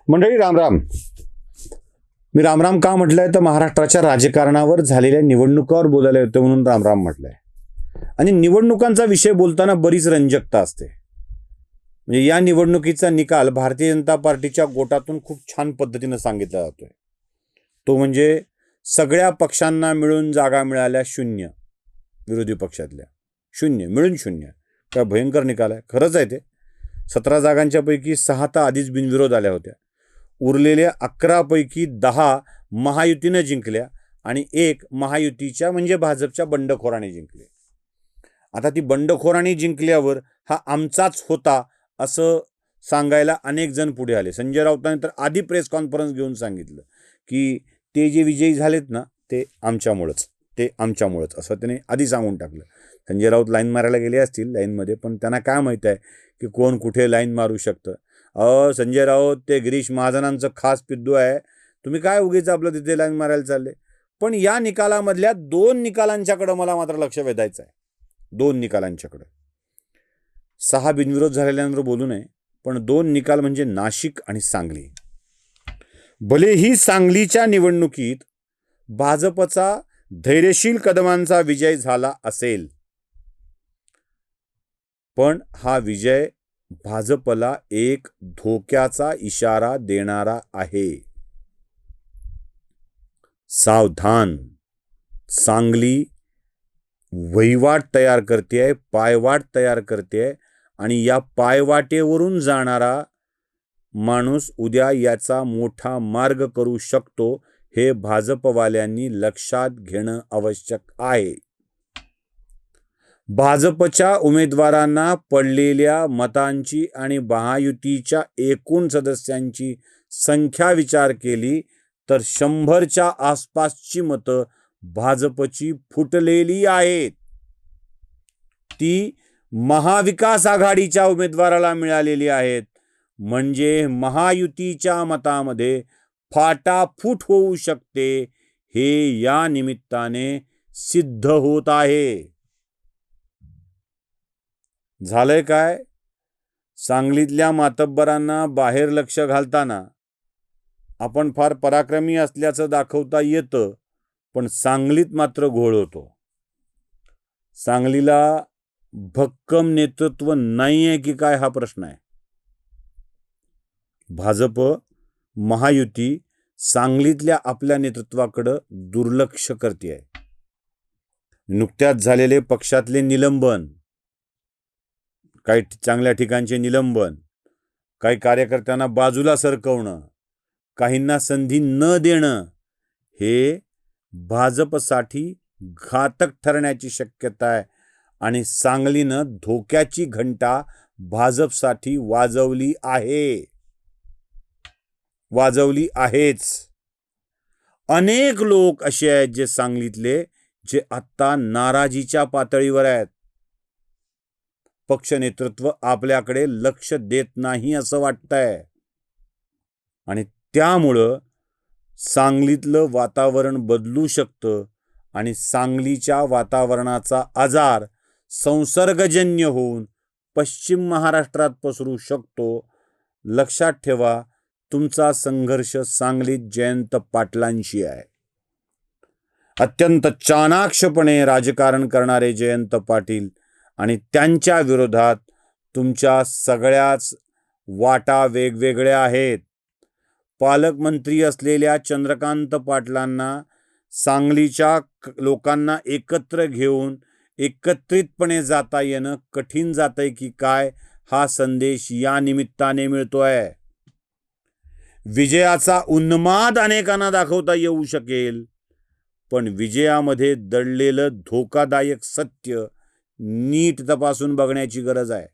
मंडळी रामराम. मी रामराम का म्हटलंय तर महाराष्ट्राच्या राजकारणावर झालेल्या निवडणुकावर बोलायला येतं म्हणून रामराम म्हटलंय. आणि निवडणुकांचा विषय बोलताना बरीच रंजकता असते. म्हणजे या निवडणुकीचा निकाल भारतीय जनता पार्टीच्या गोटातून खूप छान पद्धतीनं सांगितला जातोय. तो म्हणजे सगळ्या पक्षांना मिळून जागा मिळाल्या 0, विरोधी पक्षातल्या 0 मिळून 0. काय भयंकर निकाल आहे. खरंच आहे ते. 17 जागांच्या पैकी 6 तर आधीच बिनविरोध आल्या होत्या. उरलेल्या 11 पैकी 10 महायुतीनं जिंकल्या आणि 1 महायुतीच्या म्हणजे भाजपच्या बंडखोराने जिंकले. आता ती बंडखोराने जिंकल्यावर हा आमचाच होता असं सांगायला अनेक जण पुढे आले. संजय राऊतांनी तर आधी प्रेस कॉन्फरन्स घेऊन सांगितलं की ते जे विजयी झालेत ना ते आमच्यामुळंच असं त्याने आधी सांगून टाकलं. संजय राऊत लाईन मारायला गेले असतील लाईनमध्ये, पण त्यांना काय माहीत आहे की कोण कुठे लाईन मारू शकतं. संजय राऊत ते गिरीश महाजनांचं खास पिद्दू आहे. तुम्ही काय उगीच आपलं तिथे लाईन मारायला चालले. पण या निकालामधल्या 2 निकालांच्याकडं मला मात्र लक्ष वेधायचं आहे. 2 निकालांच्याकडं. 6 बिनविरोध झालेल्यांवर बोलू नये, पण 2 निकाल म्हणजे नाशिक आणि सांगली. भलेही सांगलीच्या निवडणुकीत भाजपचा धैर्यशील कदमांचा विजय झाला असेल, पण हा विजय भाजपला एक धोक्याचा इशारा देणारा आहे. सावधान. सांगली वहिवाट तयार करते, पायवाट तयार करते आणि या पायवाटेवरून जाणारा माणूस उद्या याचा मोठा मार्ग करू शकतो. हे भाजपवाल्यांनी लक्षात घेणं आवश्यक आहे. भाजपच्या उमेदवारांना पडलेल्या मतांची आणि महायुतीच्या एकूण सदस्यांची संख्या विचार केली तर 100च्या आसपासची मतं भाजपची फुटलेली आहेत. ती महाविकास आघाडीच्या उमेदवाराला मिळालेली आहेत. म्हणजे महायुतीच्या मतामध्ये फाटाफूट होऊ शकते हे या निमित्ताने सिद्ध होत आहे. झालंय काय? सांगलीतल्या मातब्बरांना बाहेर लक्ष घालताना आपण फार पराक्रमी असल्याचं दाखवता येतं, पण सांगलीत मात्र घोळ होतो. सांगलीला भक्कम नेतृत्व नाही आहे की काय हा प्रश्न आहे. भाजप महायुती सांगलीतल्या आपल्या नेतृत्वाकडं दुर्लक्ष करते आहे. नुकत्याच झालेले पक्षातले निलंबन, काही चांगल्या ठिकाणचे निलंबन, काही कार्यकर्त्यांना बाजूला सरकवणं, काहींना संधी न देणं, हे भाजपसाठी घातक ठरण्याची शक्यता आहे. आणि सांगलीनं धोक्याची घंटा भाजपसाठी वाजवली आहेच. अनेक लोक असे आहेत जे सांगलीतले जे आत्ता नाराजीच्या पातळीवर आहेत. पक्ष नेतृत्व आपल्याकडे लक्ष देत नाही असं वाटतंय आणि त्यामुळं सांगलीतलं वातावरण बदलू शकतं आणि सांगलीच्या वातावरणाचा आजार संसर्गजन्य होऊन पश्चिम महाराष्ट्रात पसरू शकतो. लक्षात ठेवा, तुमचा संघर्ष सांगलीत जयंत पाटलांशी आहे. अत्यंत चाणाक्षपणे राजकारण करणारे जयंत पाटील आणि त्यांच्या विरोधात तुमच्या सगळ्याच वाटा वेगवेगळ्या आहेत. पालकमंत्री असलेल्या चंद्रकांत पाटलांना सांगलीच्या लोकांना एकत्र घेऊन एकत्रितपणे जाता येणं कठीण जातंय की काय हा संदेश या निमित्ताने मिळतोय. विजयाचा उन्माद अनेकांना दाखवता येऊ शकेल, पण विजयामध्ये दडलेलं धोकादायक सत्य नीट तपासून बघण्याची गरज आहे.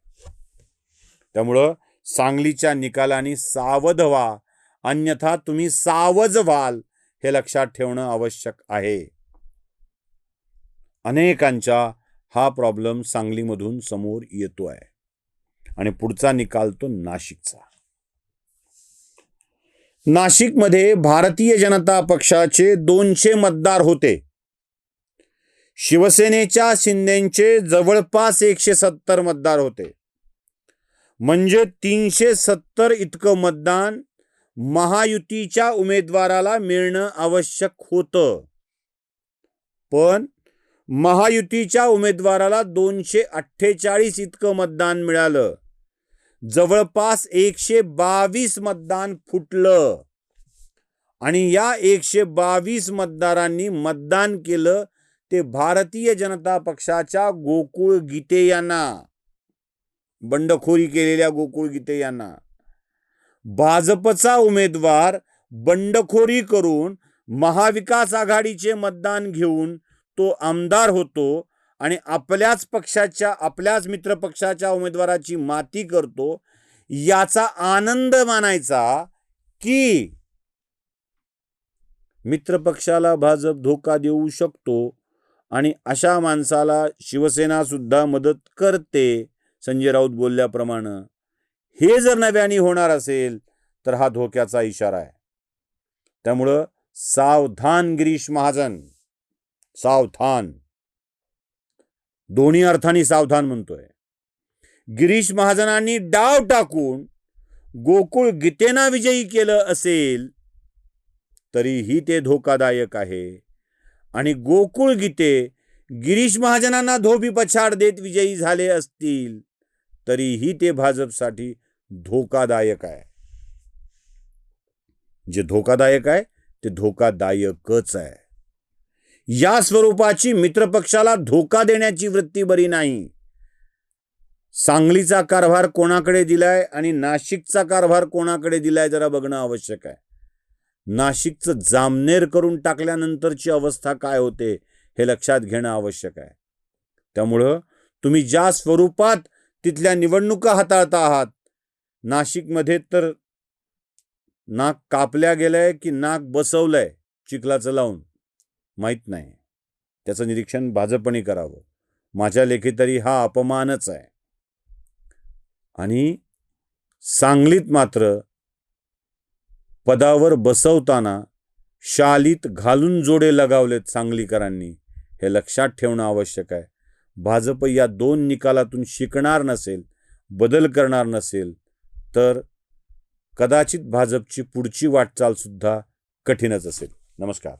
त्यामुळं सांगलीच्या निकालाने सावध व्हा, अन्यथा तुम्ही सावज व्हाल हे लक्षात ठेवणं आवश्यक आहे. अनेकांच्या हा प्रॉब्लेम सांगलीमधून समोर येतो आहे. आणि पुढचा निकाल तो नाशिकचा. नाशिकमध्ये भारतीय जनता पक्षाचे 200 मतदार होते. शिवसेनेच्या शिंदेचे जवळपास 170 मतदार होते. म्हणजे 370 इतकं मतदान महायुतीच्या उमेदवाराला मिळणं आवश्यक होतं. पण महायुतीच्या उमेदवाराला 248 इतकं मतदान मिळालं. जवळपास 122 मतदान फुटलं. आणि या 122 मतदारांनी मतदान केलं ते भारतीय जनता पक्षाच्या गोकुळ गीते यांना, बंडखोरी केलेल्या गोकुळ गीते यांना. भाजपचा उमेदवार बंडखोरी करून महाविकास आघाडीचे मतदान घेऊन तो आमदार होतो आणि आपल्याच पक्षाच्या, आपल्याच मित्र पक्षाच्या उमेदवाराची माती करतो. याचा आनंद मानायचा की मित्रपक्षाला भाजप धोका देऊ शकतो आणि अशा माणसाला शिवसेना सुद्धा मदत करते, संजय राऊत बोलल्याप्रमाणे. हे जर नव्याने होणार असेल तर हा धोक्याचा इशारा आहे. त्यामुळं सावधान गिरीश महाजन, सावधान. दोन्ही अर्थाने सावधान म्हणतोय. गिरीश महाजनांनी डाव टाकून गोकुळ गीतेना विजयी केलं असेल तरीही ते धोकादायक आहे. आणि गोकुळ गीते गिरीश महाजनांना धोबी पछाड देत विजयी झाले असतील तरीही ते भाजपसाठी धोकादायक आहे. जे धोकादायक आहे ते धोकादायकच आहे. या स्वरूपाची मित्रपक्षाला धोका देण्याची वृत्ती बरी नाही. सांगलीचा कारभार कोणाकडे दिलाय आणि नाशिकचा कारभार कोणाकडे दिलाय जरा बघणं आवश्यक आहे. नाशिकचं जामनेर करून टाकल्यानंतरची अवस्था काय होते हे लक्षात घेणं आवश्यक आहे. त्यामुळं तुम्ही ज्या स्वरूपात तिथल्या निवडणुका हाताळता आहात, नाशिकमध्ये तर नाक कापल्या गेलंय की नाक बसवलंय चिखलाचं लावून माहीत नाही. त्याचं निरीक्षण भाजपने करावं. माझ्या लेखी तरी हा अपमानच आहे. आणि सांगलीत मात्र पदावर बसवताना शालीत घालून जोडे लगावलेत सांगलीकरांनी, हे लक्षात ठेवणं आवश्यक आहे. भाजप या 2 निकालातून शिकणार नसेल, बदल करणार नसेल तर कदाचित भाजपची पुढची वाटचाल सुद्धा कठीणच असेल. नमस्कार.